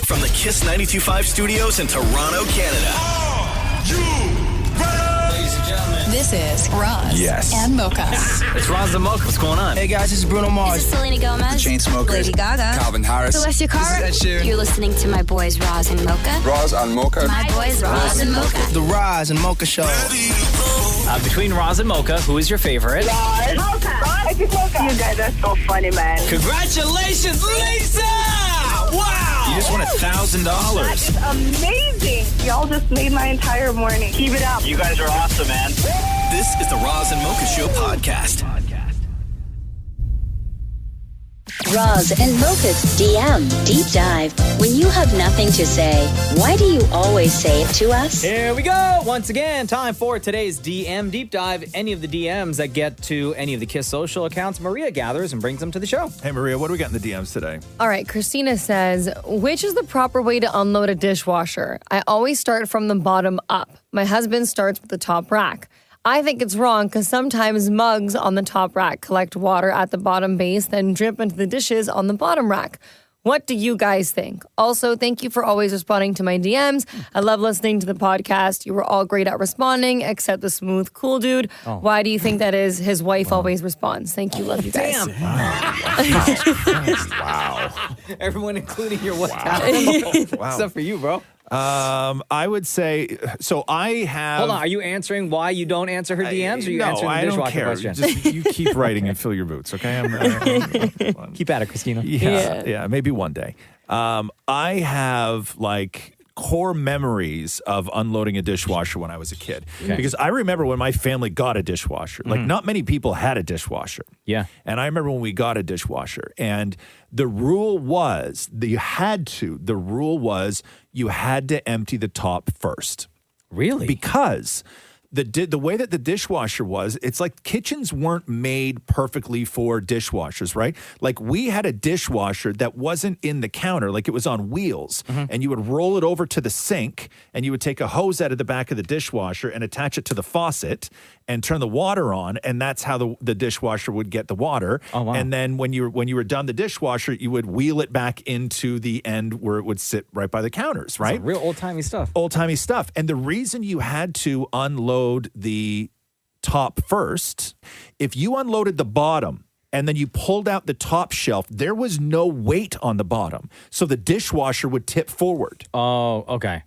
From the Kiss 92.5 studios in Toronto, Canada. Ladies and gentlemen, This is Roz and Mocha. it's Roz and Mocha. What's going on? Hey guys, this is Bruno Mars. This is Selena Gomez. The Chainsmokers. Lady Gaga. Calvin Harris. Celestia Cara. This is Ed Sheeran. You're listening to my boys Roz and Mocha. Roz and Mocha. My boys Roz and Mocha. The Roz and Mocha Show. Between Roz and Mocha, who is your favorite? Mocha. You guys are so funny, man. Congratulations, Lisa! Wow! You just won $1,000. That is amazing. Y'all just made my entire morning. Keep it up. You guys are awesome, man. This is the Roz and Mocha Show podcast. Roz and Mocha's DM Deep Dive. When you have nothing to say, why do you always say it to us? Here we go. Once again, time for today's DM Deep Dive. Any of the DMs that get to any of the Kiss social accounts, Maria gathers and brings them to the show. Hey, Maria, what do we got in the DMs today? All right, Christina says, which is the proper way to unload a dishwasher? I always start from the bottom up. My husband starts with the top rack. I think it's wrong because sometimes mugs on the top rack collect water at the bottom base, then drip into the dishes on the bottom rack. What do you guys think? Also, thank you for always responding to my DMs. I love listening to the podcast. You were all great at responding, except the smooth, cool dude. Oh. Why do you think that is? His wife always responds. Thank you. Love you guys. Damn. Wow. Everyone, including your wife. Wow. Except for you, bro. I would say, so I have... Hold on, are you answering why you don't answer her DMs, or are you answering the I don't dishwasher care. question? Just, you keep writing and fill your boots, okay? Keep at it, Christina. Yeah, maybe one day. I have, core memories of unloading a dishwasher when I was a kid. Okay. Because I remember when my family got a dishwasher. Not many people had a dishwasher. Yeah. And I remember when we got a dishwasher. And the rule was that you had to empty the top first. Really? Because the way that the dishwasher was, it's like kitchens weren't made perfectly for dishwashers, right? Like we had a dishwasher that wasn't in the counter, like it was on wheels, and you would roll it over to the sink, and you would take a hose out of the back of the dishwasher and attach it to the faucet and turn the water on, and that's how the dishwasher would get the water. Oh, wow. And then when you were done the dishwasher, you would wheel it back into the end where it would sit right by the counters, right? Real old-timey stuff. Old-timey stuff. And the reason you had to unload the top first, if you unloaded the bottom and then you pulled out the top shelf, there was no weight on the bottom. So the dishwasher would tip forward. Oh, okay.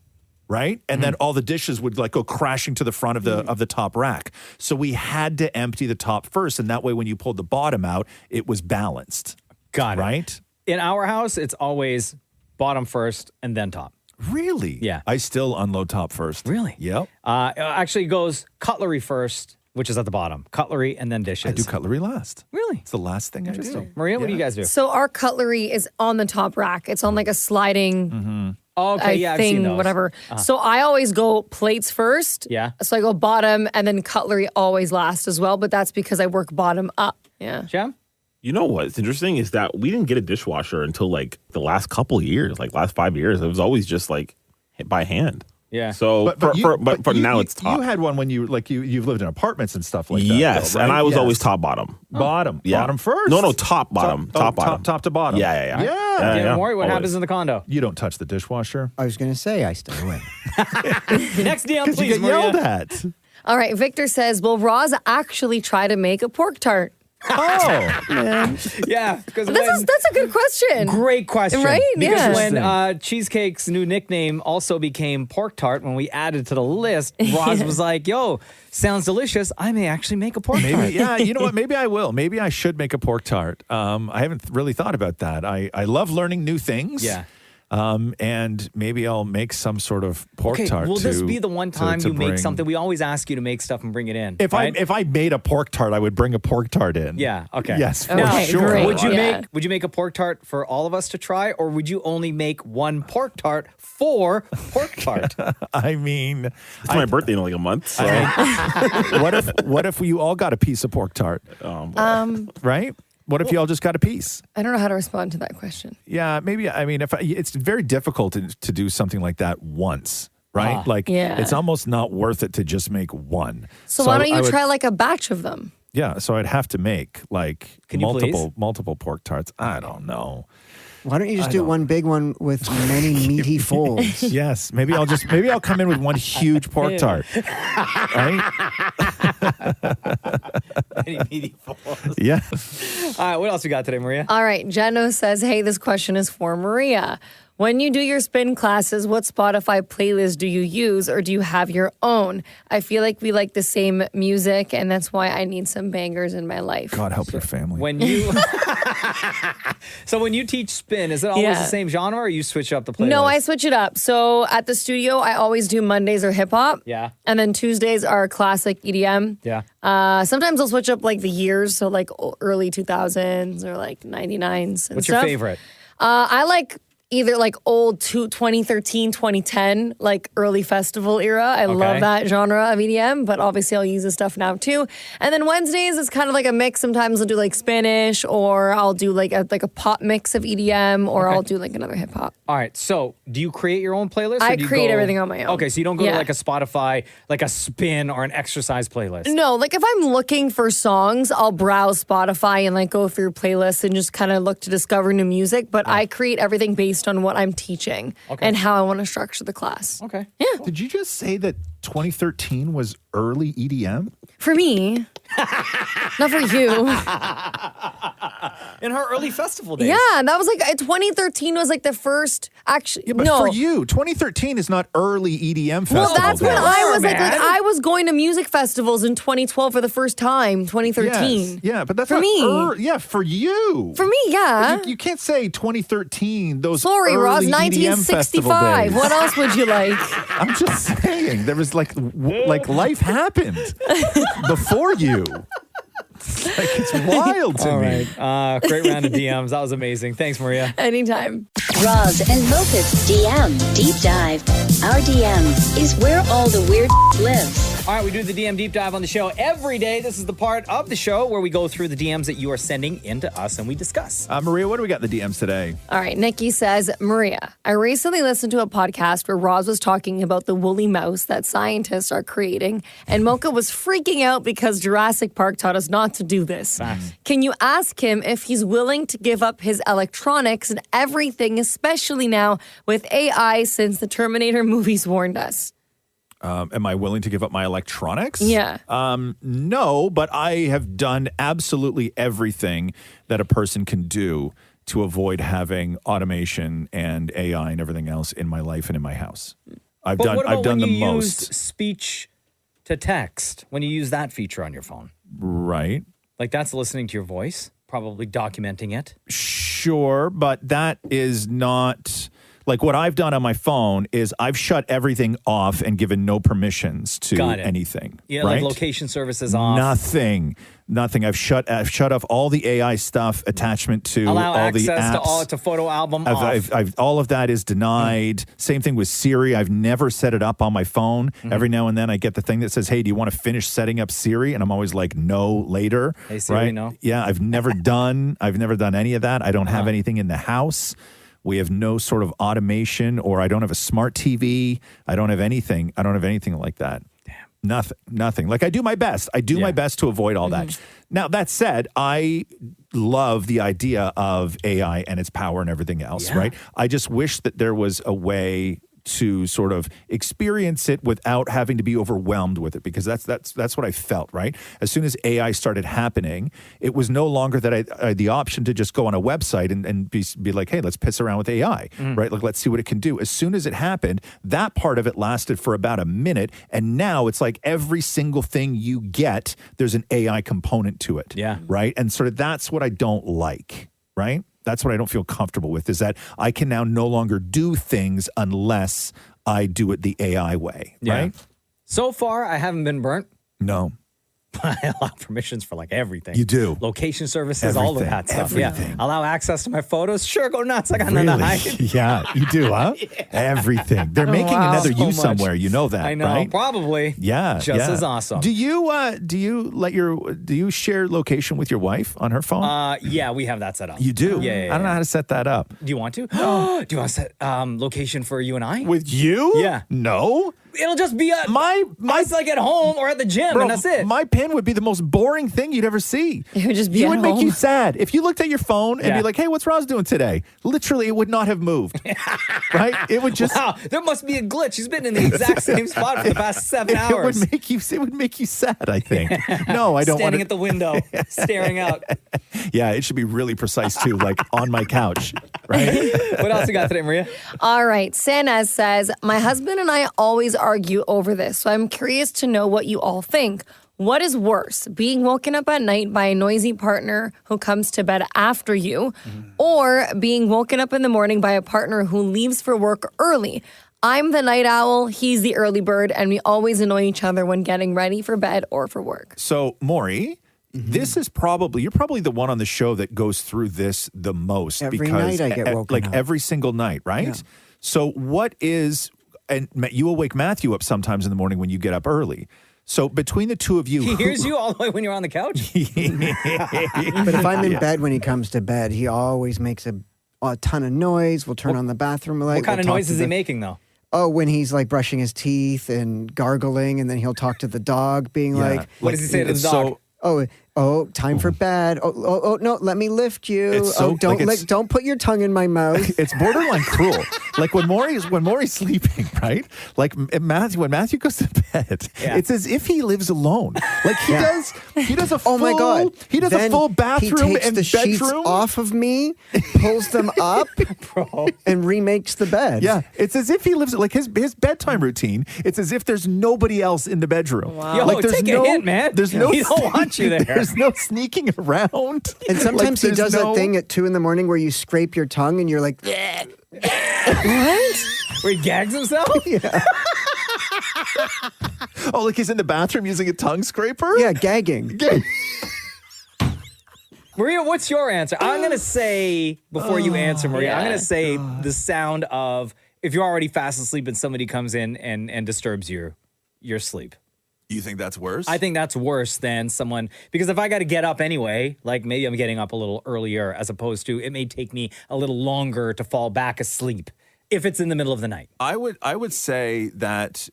Right? And then all the dishes would go crashing to the front of the top rack. So we had to empty the top first. And that way, when you pulled the bottom out, it was balanced. Got it. Right? In our house, it's always bottom first and then top. Really? Yeah. I still unload top first. Really? Yep. Actually, it goes cutlery first, which is at the bottom. Cutlery and then dishes. I do cutlery last. Really? It's the last thing I do. Maria, what do you guys do? So our cutlery is on the top rack. It's on like a sliding Okay, yeah, I've seen those. whatever. So I always go plates first. Yeah. So I go bottom and then cutlery always last as well, but that's because I work bottom up. Yeah. Shem? You know what's interesting is that we didn't get a dishwasher until the last couple of years, last 5 years. It was always just hit by hand. Yeah. So, but now it's top. You had one when you've lived in apartments and stuff like that. Yes, though, right? and I was always top bottom. Bottom. Yeah. Bottom first? No, top bottom. Top bottom. Top to bottom. Yeah. Don't worry, what happens in the condo? You don't touch the dishwasher. I was going to say I stay away. Next DM, Because please, you get Maria. yelled at. All right. Victor says, will Roz actually try to make a pork tart? Oh, man. Yeah. Because That's a good question. Great question. Right? Because Yeah. when Cheesecake's new nickname also became pork tart, when we added to the list, Roz was like, yo, sounds delicious. I may actually make a pork tart. Maybe, yeah, you know what? Maybe I will. Maybe I should make a pork tart. I haven't really thought about that. I love learning new things. Yeah. And maybe I'll make some sort of pork tart. Will this be the one time you make bring. something? We always ask you to make stuff and bring it in. If right? I made a pork tart, I would bring a pork tart in. Yeah. Okay. Yes, for Okay, sure. great. Would you make a pork tart for all of us to try, or would you only make one pork tart for pork tart? I mean, It's my birthday in a month. So. what if you all got a piece of pork tart? Right? What if you all just got a piece? I don't know how to respond to that question. Yeah, maybe. I mean, it's very difficult to do something like that once, right? Yeah. It's almost not worth it to just make one. So why don't you try a batch of them? Yeah, so I'd have to make Can you multiple pork tarts. I don't know. Why don't you just do one big one with many meaty folds? Yes, maybe I'll come in with one huge pork tart. Right? Any meaty folds. Yeah. All right, what else we got today, Maria? All right, Jeno says, hey, this question is for Maria. When you do your spin classes, what Spotify playlist do you use, or do you have your own? I feel like we like the same music, and that's why I need some bangers in my life. God help your family. When you So when you teach spin, is it always the same genre, or you switch up the playlist? No, I switch it up. So at the studio, I always do Mondays or hip hop. Yeah. And then Tuesdays are classic EDM. Yeah. Sometimes I'll switch up like the years, so like early 2000s or like 99s. What's your favorite? I like either like old 2013, 2010, like early festival era. I love that genre of EDM, but obviously I'll use this stuff now too. And then Wednesdays is kind of like a mix. Sometimes I'll do like Spanish, or I'll do like a pop mix of EDM, or I'll do like another hip hop. All right, so do you create your own playlist? I or do you create everything on my own. Okay, so you don't go to like a Spotify, like a spin or an exercise playlist? No, like if I'm looking for songs, I'll browse Spotify and like go through playlists and just kind of look to discover new music. But I create everything based on what I'm teaching and how I want to structure the class. Okay. Yeah. Did you just say that 2013 was early EDM? For me. Not for you. In her early festival days. Yeah, that was like 2013 was like the first actually. Yeah, but no. for you, 2013 is not early EDM festival. Well, that's when days. I was like I was going to music festivals in 2012 for the first time, 2013. Yes, yeah, but that's for not me. Yeah, for you. For me, yeah. You can't say 2013 . Those Sorry, early Roz, EDM festival 1965. days. What else would you like? I'm just saying there was like life happened before you. Like, it's wild to All me. right. Great round of DMs. That was amazing. Thanks, Maria. Anytime. Roz and Mocha's DM Deep Dive. Our DM is where all the weird lives. All right, we do the DM Deep Dive on the show every day. This is the part of the show where we go through the DMs that you are sending into us and we discuss. Maria, what do we got in the DMs today? All right, Nikki says, Maria, I recently listened to a podcast where Roz was talking about the woolly mouse that scientists are creating, and Mocha was freaking out because Jurassic Park taught us not to do this. Facts. Can you ask him if he's willing to give up his electronics and everything, especially now with AI, since the Terminator movies warned us? Am I willing to give up my electronics? Yeah. No, but I have done absolutely everything that a person can do to avoid having automation and AI and everything else in my life and in my house. I've done when the you most. use speech to text, when you use that feature on your phone? Right. Like that's listening to your voice, probably documenting it. Sure, but that is not... Like what I've done on my phone is I've shut everything off and given no permissions to anything. Yeah, right? like location services off. Nothing. I've shut off all the AI stuff, attachment to Allow all the access apps. to photo album off. I've all of that is denied. Same thing with Siri. I've never set it up on my phone. Every now and then I get the thing that says, "Hey, do you want to finish setting up Siri?" And I'm always like, "No, later." Hey Siri, right? no. Yeah, I've never done any of that. I don't have anything in the house. We have no sort of automation, or I don't have a smart TV. I don't have anything. I don't have anything like that. Damn. Nothing. Like I do my best. I do my best to avoid all that. Now, that said, I love the idea of AI and its power and everything else, right? I just wish that there was a way to sort of experience it without having to be overwhelmed with it, because that's what I felt, right? As soon as AI started happening, it was no longer that I had the option to just go on a website and be like, hey, let's piss around with AI, right? Like, let's see what it can do. As soon as it happened, that part of it lasted for about a minute, and now it's like every single thing you get, there's an AI component to it, right? And sort of that's what I don't like, right? That's what I don't feel comfortable with, is that I can now no longer do things unless I do it the AI way, right? So far, I haven't been burnt. No. I allow permissions for like everything. You do. Location services, all of that stuff. Everything. Yeah. Allow access to my photos. Sure, go nuts. I got nothing to hide. Yeah, you do, huh? Everything. They're making another you somewhere. You know that, I know, right? probably. Yeah, Just as awesome. Do you share location with your wife on her phone? Yeah, we have that set up. You do? Yeah. I don't know how to set that up. Do you want to? Do you want to set location for you and I? With you? Yeah. No. It'll just be us like at home or at the gym, Bro, and that's it. My in would be the most boring thing you'd ever see. It would just be He at would make home. you sad. If you looked at your phone and Yeah. be like, hey, what's Roz doing today? Literally, it would not have moved. Right? It would just... Wow, there must be a glitch. He's been in the exact same spot for the past 7 hours. It would make you sad, I think. No, I don't want Standing at the window, staring out. Yeah, it should be really precise too, like on my couch, right? What else you got today, Maria? All right. Sanaz says, my husband and I always argue over this, so I'm curious to know what you all think. What is worse, being woken up at night by a noisy partner who comes to bed after you, or being woken up in the morning by a partner who leaves for work early? I'm the night owl, he's the early bird, and we always annoy each other when getting ready for bed or for work. So, Maury, this is you're probably the one on the show that goes through this the most. Every because night I get woken up. every single night, right? Yeah. So what is, and you will wake Matthew up sometimes in the morning when you get up early. So between the two of you. He hears you all the way when you're on the couch. But if I'm in bed when he comes to bed, he always makes a ton of noise. We'll turn on the bathroom light. What kind of noise is he making, though? Oh, when he's like brushing his teeth and gargling, and then he'll talk to the dog, being like, What does he say to the dog? Time for bed. Oh, no, let me lift you. It's so- Don't put your tongue in my mouth. It's borderline cruel. Like when Maury's sleeping, right? Like when Matthew goes to bed, it's as if he lives alone. Like he does a full, Oh my God. He does a full bathroom he takes and the sheets bedroom off of me, pulls them up, and remakes the bed. Yeah, it's as if he lives like his bedtime routine. It's as if there's nobody else in the bedroom. Wow. Yo, like there's take no a hint, man. There's no He don't want you there. There's no sneaking around. And sometimes he Like, does there's that thing at 2 a.m. where you scrape your tongue and you're like, what? Where he gags himself? Yeah. Oh, like he's in the bathroom using a tongue scraper? Yeah, gagging. Maria, what's your answer? I'm going to say, before you answer, Maria, I'm going to say the sound of if you're already fast asleep and somebody comes in and disturbs your sleep. You think that's worse? I think that's worse than someone, because if I got to get up anyway, like maybe I'm getting up a little earlier as opposed to it may take me a little longer to fall back asleep if it's in the middle of the night. I would say that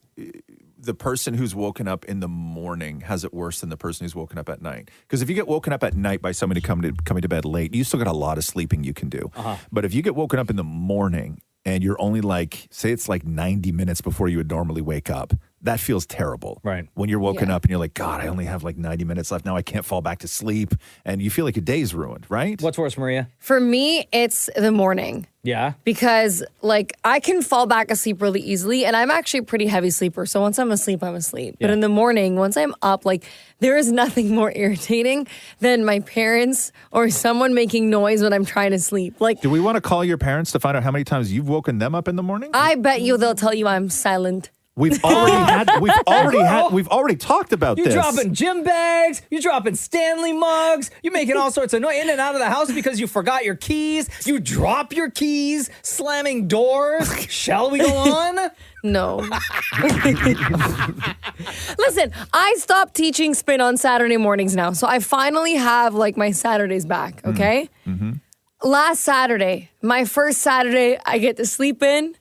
the person who's woken up in the morning has it worse than the person who's woken up at night. Because if you get woken up at night by somebody coming to bed late, you still got a lot of sleeping you can do. But if you get woken up in the morning and you're only like, say it's like 90 minutes before you would normally wake up, that feels terrible. Right. When you're woken up and you're like, God, I only have like 90 minutes left. Now I can't fall back to sleep. And you feel like your day's ruined, right? What's worse, Maria? For me, it's the morning. Yeah. Because, like, I can fall back asleep really easily, and I'm actually a pretty heavy sleeper. So once I'm asleep, I'm asleep. But in the morning, once I'm up, like, there is nothing more irritating than my parents or someone making noise when I'm trying to sleep. Like, Do we want to call your parents to find out how many times you've woken them up in the morning? I bet you they'll tell you I'm silent. We've already talked about You're this. dropping gym bags. You're dropping Stanley mugs. You're making all sorts of noise in and out of the house because you forgot your keys. You drop your keys, slamming doors. Shall we go on? No. Listen, I stopped teaching spin on Saturday mornings now. So I finally have like my Saturdays back, okay? Last Saturday, my first Saturday I get to sleep in.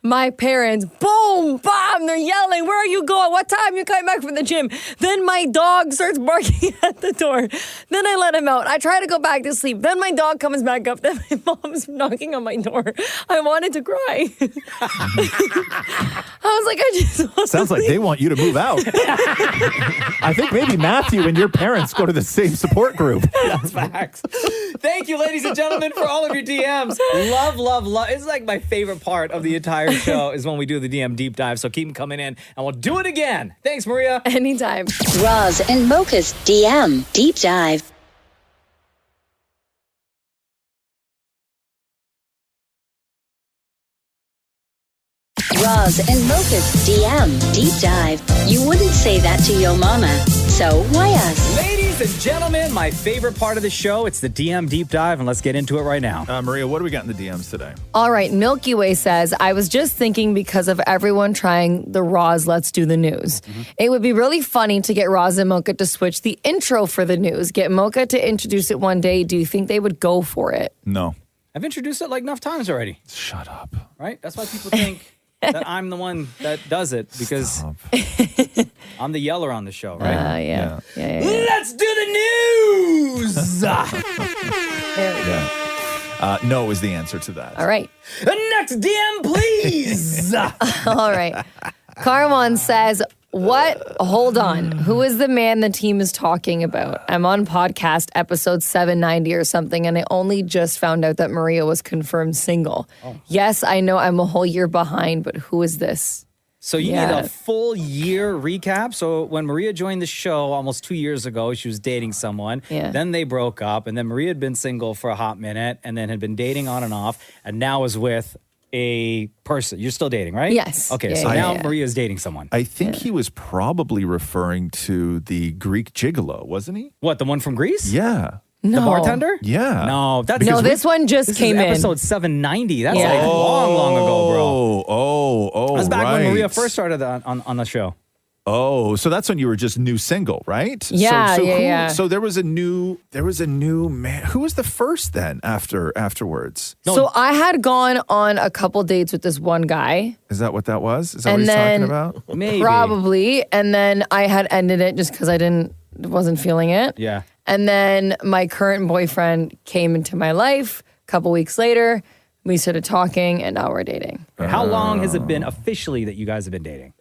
My parents, boom, bam, they're yelling, where are you going? What time you coming back from the gym? Then my dog starts barking at the door. Then I let him out. I try to go back to sleep. Then my dog comes back up. Then my mom's knocking on my door. I wanted to cry. I was like, I just want Sounds to like sleep. they want you to move out. I think maybe Matthew and your parents go to the same support group. That's facts. Thank you, ladies and gentlemen, for all of your DMs. Love, love, love. It's like my favorite part of the entire show is when we do the DM deep dive. So keep them coming in and we'll do it again. Thanks, Maria. Anytime. Roz and Mocha's DM Deep Dive. Roz and Mocha's DM Deep Dive. You wouldn't say that to your mama, so why us? Ladies and gentlemen, my favorite part of the show, it's the DM deep dive, and let's get into it right now. Maria, what do we got in the DMs today? All right, Milky Way says, I was just thinking because of everyone trying the Roz Let's Do the News. It would be really funny to get Roz and Mocha to switch the intro for the news. Get Mocha to introduce it one day. Do you think they would go for it? No. I've introduced it like enough times already. Shut up. Right? That's why people think that I'm the one that does it because I'm the yeller on the show, right? Yeah. Let's do the news. There we go. No is the answer to that. All right. Next DM, please. All right. Carmon says, what? Hold on. Who is the man the team is talking about? I'm on podcast episode 790 or something, and I only just found out that Maria was confirmed single. Yes, I know I'm a whole year behind, but who is this? So you need a full year recap. So when Maria joined the show almost 2 years ago, she was dating someone. Yeah. Then they broke up, and then Maria had been single for a hot minute, and then had been dating on and off, and now is with a person. You're still dating, right? Yes. Okay, Yeah, so yeah, now yeah. Maria's dating someone. I think he was probably referring to the Greek gigolo, wasn't he? What, the one from Greece? Yeah. No. The bartender? Yeah. No, that's No, this one just this came is in. episode 790. That's Yeah. like long ago, bro. Oh, That's back when right. Maria first started on the show. Oh, so that's when you were just new single, right? Yeah, so yeah. So there was a new man. Who was the first then afterwards? So I had gone on a couple dates with this one guy. Is that what that was? Is that And what he's then- talking about? Maybe. Probably. And then I had ended it just because I wasn't feeling it. Yeah. And then my current boyfriend came into my life a couple weeks later. We started talking, and now we're dating. How long has it been officially that you guys have been dating?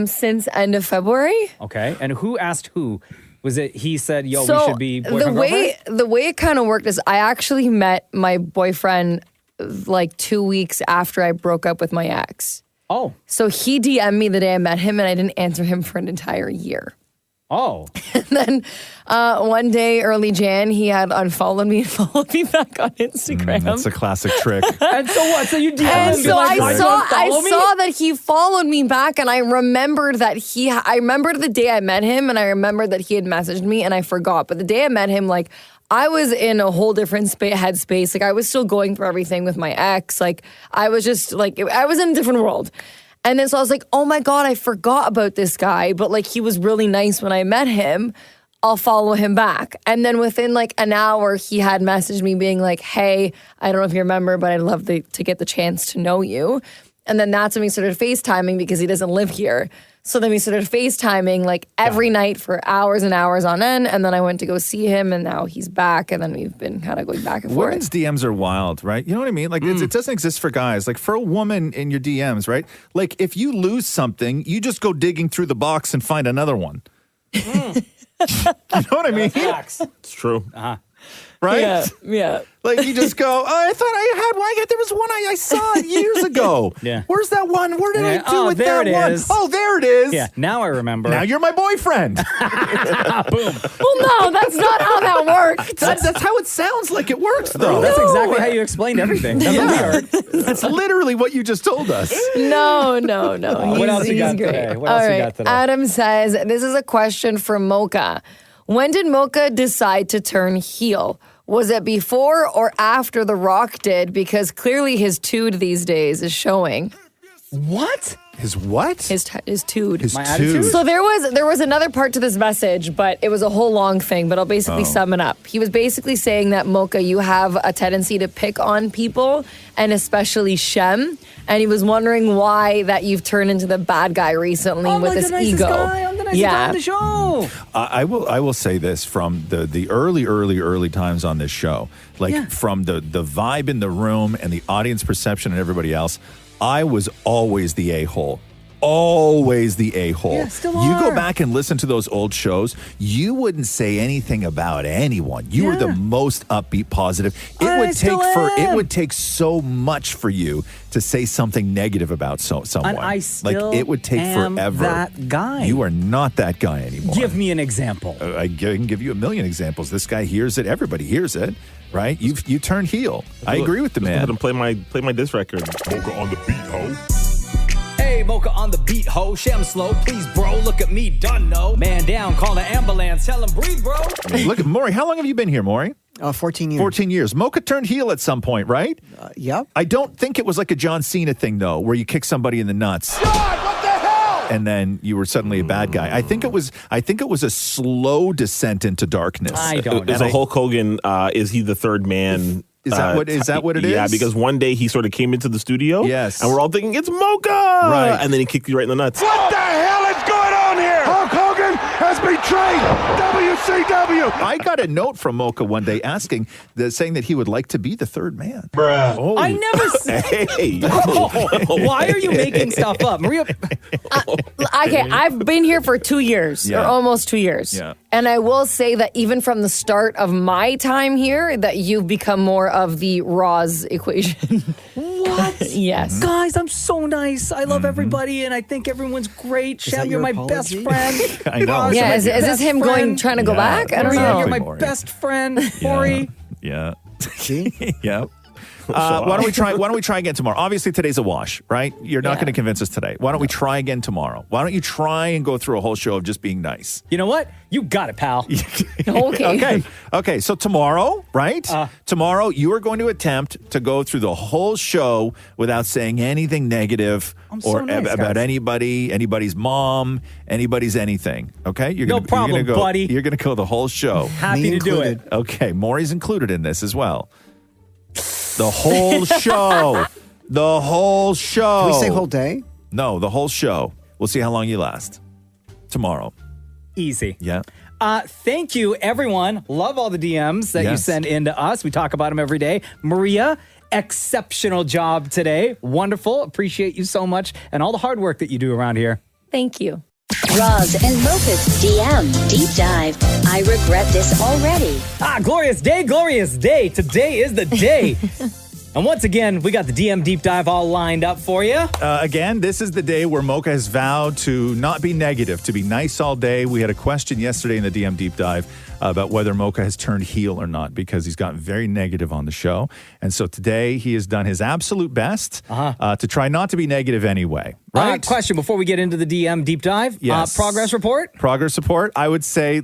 Since end of February. Okay. And who asked who? Was it he said, yo, So we should be boyfriend, girlfriend? the way it kind of worked is I actually met my boyfriend like 2 weeks after I broke up with my ex. Oh. So he DM'd me the day I met him, and I didn't answer him for an entire year. Oh. And then one day, early Jan, he had unfollowed me and followed me back on Instagram. That's a classic trick. And so what? So you DM'd And him? so I like, saw "Follow me?" that he followed me back, and I remembered that I remembered the day I met him, and I remembered that he had messaged me, and I forgot. But the day I met him, like, I was in a whole different headspace. Like, I was still going through everything with my ex. Like, I was just like, I was in a different world. And then so I was like, oh my God, I forgot about this guy. But like, he was really nice when I met him. I'll follow him back. And then within like an hour, he had messaged me being like, hey, I don't know if you remember, but I'd love to get the chance to know you. And then that's when we started FaceTiming because he doesn't live here. So then we started FaceTiming like every night for hours and hours on end. And then I went to go see him, and now he's back. And then we've been kind of going back and forth. Women's DMs are wild, right? You know what I mean? Like, it doesn't exist for guys. Like, for a woman in your DMs, right? Like, if you lose something, you just go digging through the box and find another one. You know what I mean? It's true. Right? Yeah. Like, you just go, oh, I thought I had one. There was one I saw years ago. Yeah. Where's that one? Where did I do with there that it one? is. Oh, there it is. Yeah, now I remember. Now you're my boyfriend. Boom. Well, no, that's not how that worked. That's how it sounds like it works, though. That's exactly how you explained everything. That's what we heard. That's literally what you just told us. No. What else you he's got great. today? What else All you right. got today? Adam says, this is a question for Mocha. When did Mocha decide to turn heel? Was it before or after The Rock did? Because clearly his tude these days is showing. What? His what? His tude. His My tooth. attitude? So there was another part to this message, but it was a whole long thing, but I'll basically sum it up. He was basically saying that, Mocha, you have a tendency to pick on people, and especially Shem, and he was wondering why that you've turned into the bad guy recently with this ego. I'm the nicest guy on the show. I will say this from the early times on this show, like from the vibe in the room and the audience perception and everybody else, I was always the a-hole. Always the a-hole. Yeah, still You go are. back and listen to those old shows, you wouldn't say anything about anyone. You were the most upbeat, positive. It would take so much for you to say something negative about someone. And I still it would take am forever. that guy. You are not that guy anymore. Give me an example. I can give you a million examples. This guy hears it. Everybody hears it, right? You turned heel. I agree with the Just go ahead man. and play my diss record. Mocha on the beat, ho. Hey, Mocha on the beat, ho. Shem slow, please, bro. Look at me, done, no. Man down, call the ambulance. Tell him breathe, bro. Look, Maury, how long have you been here, Maury? 14 years. 14 years. Mocha turned heel at some point, right? Yep. I don't think it was like a John Cena thing, though, where you kick somebody in the nuts. God, what the hell? And then you were suddenly a bad guy. I think it was a slow descent into darkness. I don't Is know. a Hulk Hogan, is he the third man Is that what it is? Yeah, because one day he sort of came into the studio. Yes. And we're all thinking, it's Mocha! Right. And then he kicked you right in the nuts. What the hell is going on here? Hulk Hogan has betrayed WCW. I got a note from Mocha one day saying that he would like to be the third man. Bruh. Oh. I never said. Hey. Why are you making stuff up, Maria? Okay, I've been here for 2 years, or almost 2 years. Yeah. And I will say that even from the start of my time here, that you've become more of the Roz equation. What? Yes. Guys, I'm so nice. I love everybody, and I think everyone's great. Sham, that you're your my best apology? friend. I know. Roz, Yeah, you're is my this best him friend. trying to go back? I don't Maria, know. you're my Maury. best friend. Corey. Yeah. See? Yeah. Why don't we try again tomorrow? Obviously, today's a wash, right? You're not going to convince us today. Why don't we try again tomorrow? Why don't you try and go through a whole show of just being nice? You know what? You got it, pal. Okay. So tomorrow, right? Tomorrow, you are going to attempt to go through the whole show without saying anything negative so nice, about guys. anybody's mom, anybody's anything. Okay? No problem, buddy. You're going to go the whole show. Happy Me to do it. included. Okay, Maury's included in this as well. The whole show. The whole show. Can we say whole day? No, the whole show. We'll see how long you last. Tomorrow. Easy. Yeah. Thank you, everyone. Love all the DMs that you Yes. send in to us. We talk about them every day. Maria, exceptional job today. Wonderful. Appreciate you so much and all the hard work that you do around here. Thank you. Roz and Mocha's DM Deep Dive. I regret this already. Glorious day, glorious day. Today is the day. And once again, we got the DM Deep Dive all lined up for you. Again, this is the day where Mocha has vowed to not be negative, to be nice all day. We had a question yesterday in the DM Deep Dive about whether Mocha has turned heel or not because he's gotten very negative on the show. And so today he has done his absolute best to try not to be negative anyway. Right? Question before we get into the DM Deep Dive. Yes. Progress report? Progress report, I would say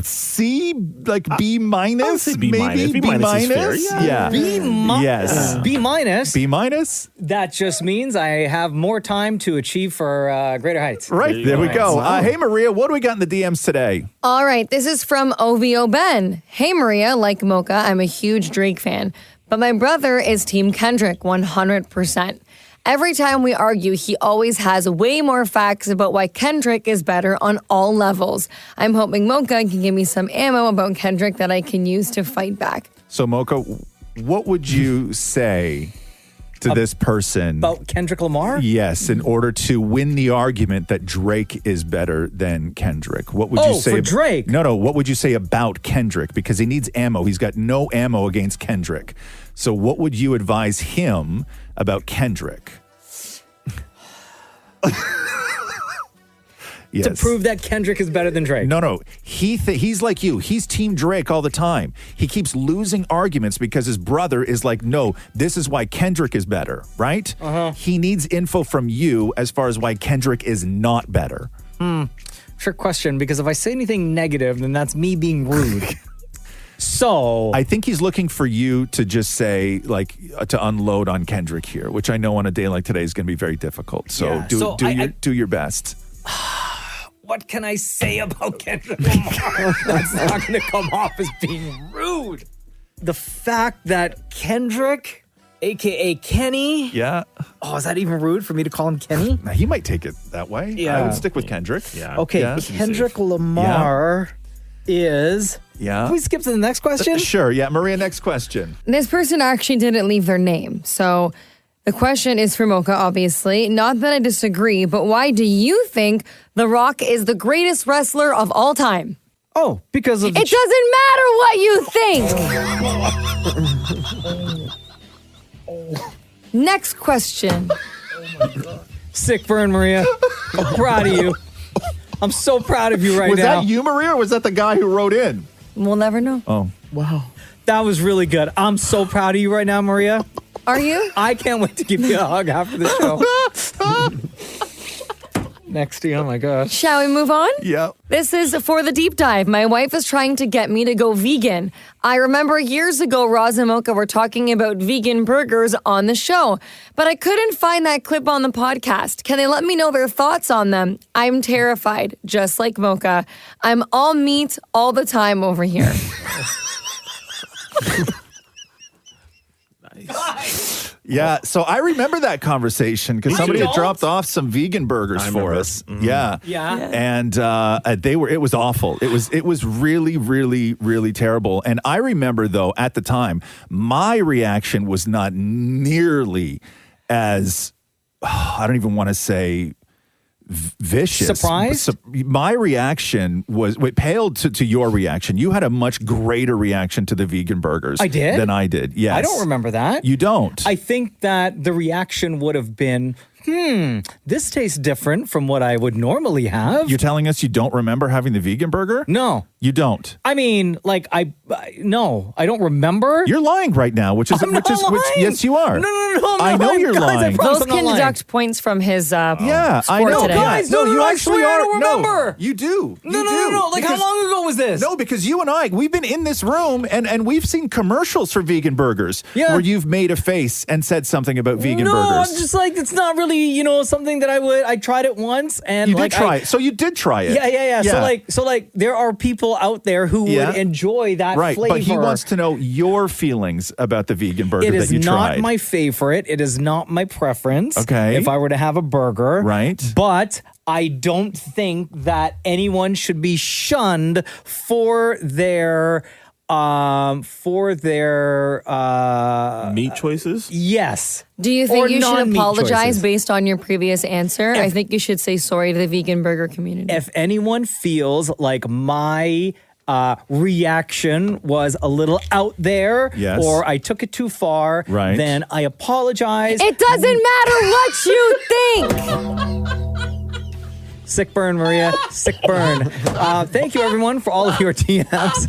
C, B minus, I would say B minus. maybe B minus is fair, yeah. Yes. B minus. B minus. That just means I have more time to achieve for greater heights. Right, there we go. Hey, Maria, what do we got in the DMs today? All right, this is from OVO Ben. Hey, Maria, like Mocha, I'm a huge Drake fan, but my brother is Team Kendrick 100%. Every time we argue, he always has way more facts about why Kendrick is better on all levels. I'm hoping Mocha can give me some ammo about Kendrick that I can use to fight back. So, Mocha, what would you say to this person? About Kendrick Lamar? Yes, in order to win the argument that Drake is better than Kendrick. What would you say? For Drake? No. What would you say about Kendrick? Because he needs ammo. He's got no ammo against Kendrick. So what would you advise him about Kendrick? Yes. To prove that Kendrick is better than Drake. No. He's like you. He's Team Drake all the time. He keeps losing arguments because his brother is like, no, this is why Kendrick is better, right? He needs info from you as far as why Kendrick is not better. Trick question, because if I say anything negative, then that's me being rude. So I think he's looking for you to just say, to unload on Kendrick here, which I know on a day like today is going to be very difficult. So Yeah. do your best. what can I say about Kendrick Lamar that's not going to come off as being rude? The fact that Kendrick, a.k.a. Kenny. Yeah. Oh, is that even rude for me to call him Kenny? Now, he might take it that way. Yeah. I would stick with Kendrick. Yeah. Okay, Yeah. Kendrick Lamar is... Yeah. Can we skip to the next question? Sure. Yeah. Maria, next question. This person actually didn't leave their name. So the question is for Mocha, obviously. Not that I disagree, but why do you think The Rock is the greatest wrestler of all time? Oh, because of... It doesn't matter what you think. Next question. Sick burn, Maria. I'm proud of you. I'm so proud of you right now. Was that you, Maria, or was that the guy who wrote in? We'll never know. Oh. Wow. That was really good. I'm so proud of you right now, Maria. Are you? I can't wait to give you a hug after the show. Next to you. Oh, my gosh. Shall we move on? Yeah. This is for the deep dive. My wife is trying to get me to go vegan. I remember years ago, Roz and Mocha were talking about vegan burgers on the show, but I couldn't find that clip on the podcast. Can they let me know their thoughts on them? I'm terrified, just like Mocha. I'm all meat all the time over here. Yeah, so I remember that conversation because somebody had don't? dropped off some vegan burgers for us. Yeah, and it was awful. It was really, really, really terrible. And I remember though at the time, my reaction was not nearly as I don't even want to say vicious. Surprised? My reaction was paled to your reaction. You had a much greater reaction to the vegan burgers. I did? Than I did. Yes. I don't remember that. You don't. I think that the reaction would have been, this tastes different from what I would normally have. You're telling us you don't remember having the vegan burger? No. You don't. I mean, like no, I don't remember. You're lying right now, which lying. yes, you are. No, I'm I not know lying. you're Guys, lying. I promise Those I'm not can lying. deduct points from his Yeah, I score know. today. Guys, no, you I actually swear I are. don't remember. No, you do. No. Like, how long ago was this? No, because you and we've been in this room and we've seen commercials for vegan burgers where you've made a face and said something about vegan burgers. No, I'm just like, it's not really, something that I tried it once and You like did try it. So you did try it. Yeah. So like there are people out there who would enjoy that flavor. But he wants to know your feelings about the vegan burger that you tried. It is not my favorite. It is not my preference. Okay. If I were to have a burger. Right. But I don't think that anyone should be shunned for their meat choices. Yes. Do you think Or you should non-meat apologize choices. based on your previous answer? I think you should say sorry to the vegan burger community. If anyone feels like my reaction was a little out there Yes. or I took it too far, Right. then I apologize. It doesn't matter what you think. Sick burn, Maria. Sick burn. Thank you, everyone, for all of your DMs.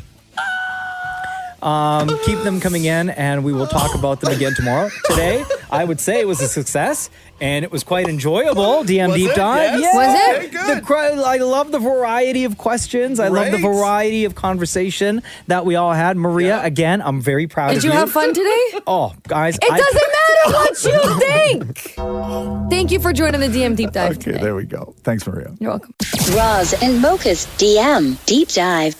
Keep them coming in, and we will talk about them again tomorrow. Today, I would say it was a success, and it was quite enjoyable. DM Deep Dive. Yes. Was it? Okay, good. I love the variety of questions. I love the Right. variety of conversation that we all had. Maria, again, I'm very proud Did of you you. have fun today? Oh, guys. It doesn't matter what you think. Thank you for joining the DM Deep Dive Okay, today. there we go. Thanks, Maria. You're welcome. Roz and Mocha's DM Deep Dive.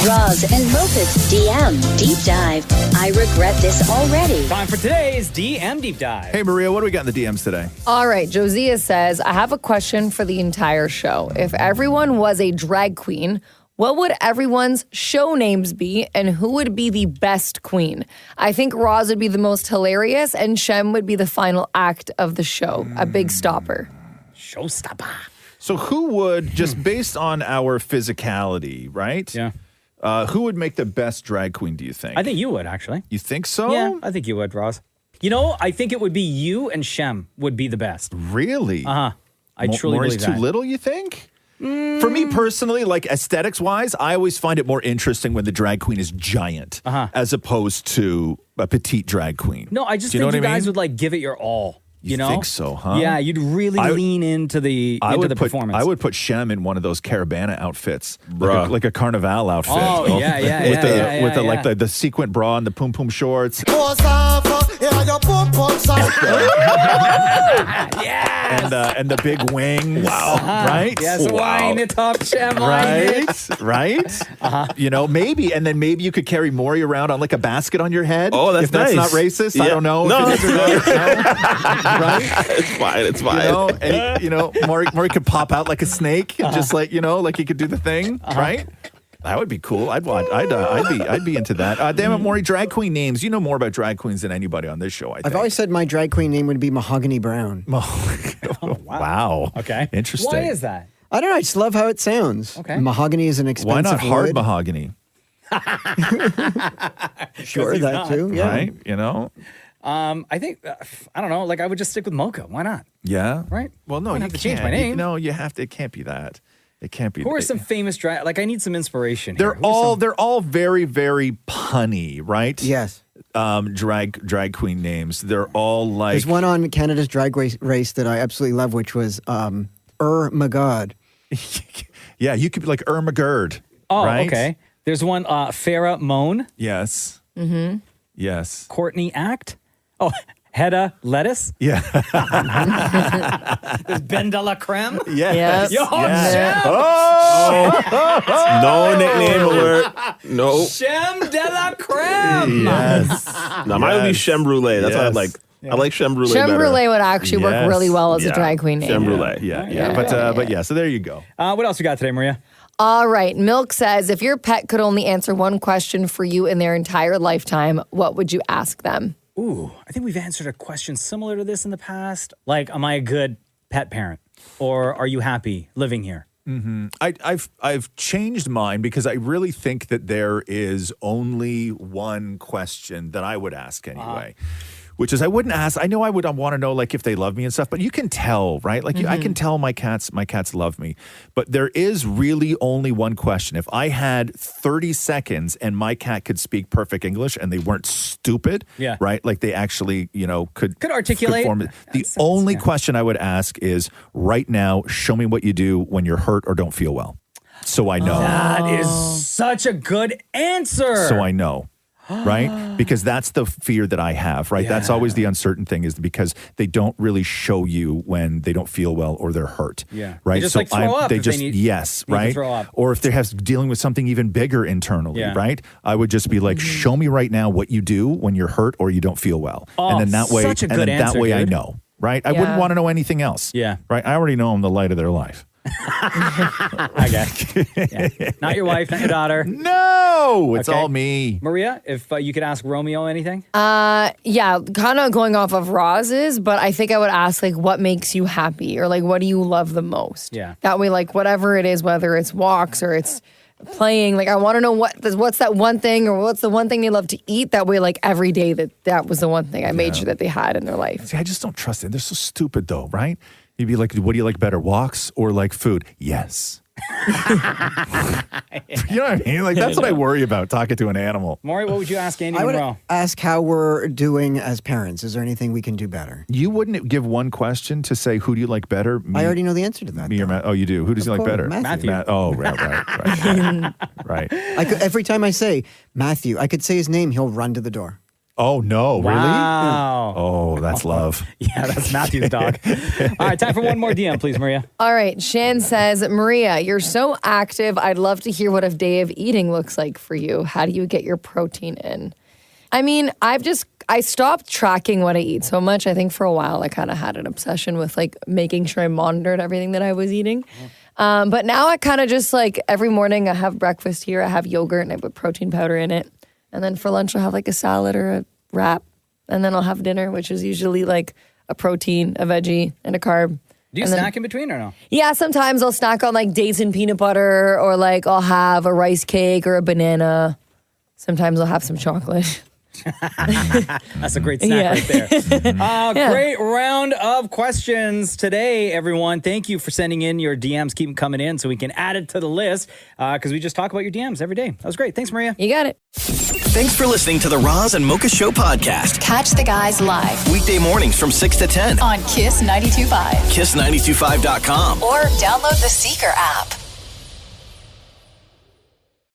Roz and Mocha's DM Deep Dive. I regret this already. Time for today's DM Deep Dive. Hey, Maria, what do we got in the DMs today? All right, Josiah says, I have a question for the entire show. If everyone was a drag queen, what would everyone's show names be and who would be the best queen? I think Roz would be the most hilarious and Shem would be the final act of the show, a big stopper. Showstopper. So who would, just based on our physicality, right? Yeah. Who would make the best drag queen, do you think? I think you would, actually. You think so? Yeah, I think you would, Roz. I think it would be you and Shem would be the best. Really? Uh-huh. I truly Maury's believe too that. little, you think? For me personally, like aesthetics-wise, I always find it more interesting when the drag queen is giant as opposed to a petite drag queen. No, I just Do you know think you what I guys mean? would like give it your all. You know? think so, huh? Yeah, you'd really lean into the performance. I would put Shem in one of those Caravana outfits, Bruh. like a Carnival outfit. Oh, yeah, with the yeah. like the sequin bra and the pum pum shorts. And the big wings. Wow. Right? Yes, wind it up, Shem. Wind it. Right? You know, maybe you could carry Maury around on like a basket on your head. Oh, that's if that's nice. not racist. I Yeah. don't know. No, if it is or not. No? Right? It's fine. Maury could pop out like a snake, and just like like he could do the thing, right? That would be cool. I'd be into that. Damn it, Maury, drag queen names. You know more about drag queens than anybody on this show. I think. I've always said my drag queen name would be Mahogany Brown. Wow. Okay. Interesting. Why is that? I don't know. I just love how it sounds. Okay. Mahogany is an Why expensive not hard wood. mahogany? Sure, he's that not. too. Yeah. Right? You know? I think I don't know. Like I would just stick with Mocha. Why not? Yeah. Right? Well, no, Wouldn't you have to change my can't. name. No, you have to. It can't be that. It can't be. Who are some famous drag? Like I need some inspiration. They're here. Who are they're all very, very punny, right? Yes. Drag queen names. They're all like. There's one on Canada's Drag Race that I absolutely love, which was my God. Yeah, you could be like Irma Gerd. Oh, right? okay. There's one Farrah Moan. Yes. Mm-hmm. Yes. Courtney Act. Oh, Hedda lettuce? Yeah. There's Ben de la Creme? Yes. Yo, Shem! No nickname alert. No. Shem de la Creme! Yes. No, mine would be Shem Brulee. That's what I like. I like Shem Brulee Creme better. brulee would actually work really well as a drag queen name. Creme brulee. Yeah. But yeah, so there you go. What else we got today, Maria? All right. Milk says, if your pet could only answer one question for you in their entire lifetime, what would you ask them? Ooh, I think we've answered a question similar to this in the past. Like, am I a good pet parent? Or are you happy living here? Mm-hmm. I've changed mine because I really think that there is only one question that I would ask anyway. Which is, I wouldn't ask. I know I would want to know, like, if they love me and stuff. But you can tell, right? Like, I can tell my cats love me. But there is really only one question. If I had 30 seconds and my cat could speak perfect English and they weren't stupid, right? Like they actually, could articulate. Could form it. The only question I would ask is, right now, show me what you do when you're hurt or don't feel well, so I know. That is such a good answer. So I know. Right? Because that's the fear that I have, right? That's always the uncertain thing, is because they don't really show you when they don't feel well or they're hurt. Yeah. Right? They just throw up. They if just, they need, yes, need to right? throw up. Or if they're dealing with something even bigger internally, right? I would just be like, show me right now what you do when you're hurt or you don't feel well. And then that way, such a good answer, I dude. know, right? I wouldn't want to know anything else. Yeah. Right? I already know I'm the light of their life. I guess. Yeah. Not your wife, not your daughter. No, it's all me. Maria, if you could ask Romeo anything? Yeah, kind of going off of Roz's, but I think I would ask, like, what makes you happy, or like, what do you love the most? Yeah. That way, like, whatever it is, whether it's walks or it's playing, like, I want to know what's that one thing, or what's the one thing they love to eat. That way, like, every day that was the one thing I made sure that they had in their life. See, I just don't trust it. They're so stupid, though, right? You'd be like, what do you like better, walks or like food? Yes. You know what I mean? Like, that's what I worry about talking to an animal. Maury, what would you ask Andy I would Monroe? ask how we're doing as parents. Is there anything we can do better? You wouldn't give one question to say, who do you like better? Me, I already know the answer to that. Me or Matt? Oh, you do? Who does he like course, better? Matthew. Right. Right. Every time I say Matthew, I could say his name, he'll run to the door. Oh, no. Really? Wow. Oh, that's love. Yeah, that's Matthew's dog. All right, time for one more DM, please, Maria. All right, Shan says, Maria, you're so active. I'd love to hear what a day of eating looks like for you. How do you get your protein in? I mean, I stopped tracking what I eat so much. I think for a while I kind of had an obsession with like making sure I monitored everything that I was eating. But now I kind of just like every morning I have breakfast here. I have yogurt and I put protein powder in it. And then for lunch I'll have like a salad or a wrap. And then I'll have dinner, which is usually like a protein, a veggie, and a carb. Do you snack in between or no? Yeah, sometimes I'll snack on like dates and peanut butter, or like I'll have a rice cake or a banana. Sometimes I'll have some chocolate. That's a great snack right there. Great round of questions today, everyone. Thank you for sending in your DMs. Keep them coming in so we can add it to the list, because we just talk about your DMs every day. That was great. Thanks, Maria. You got it. Thanks for listening to the Roz and Mocha Show podcast. Catch the guys live Weekday mornings from 6 to 10 on Kiss 92.5 KISS925.com or download the Seeker app.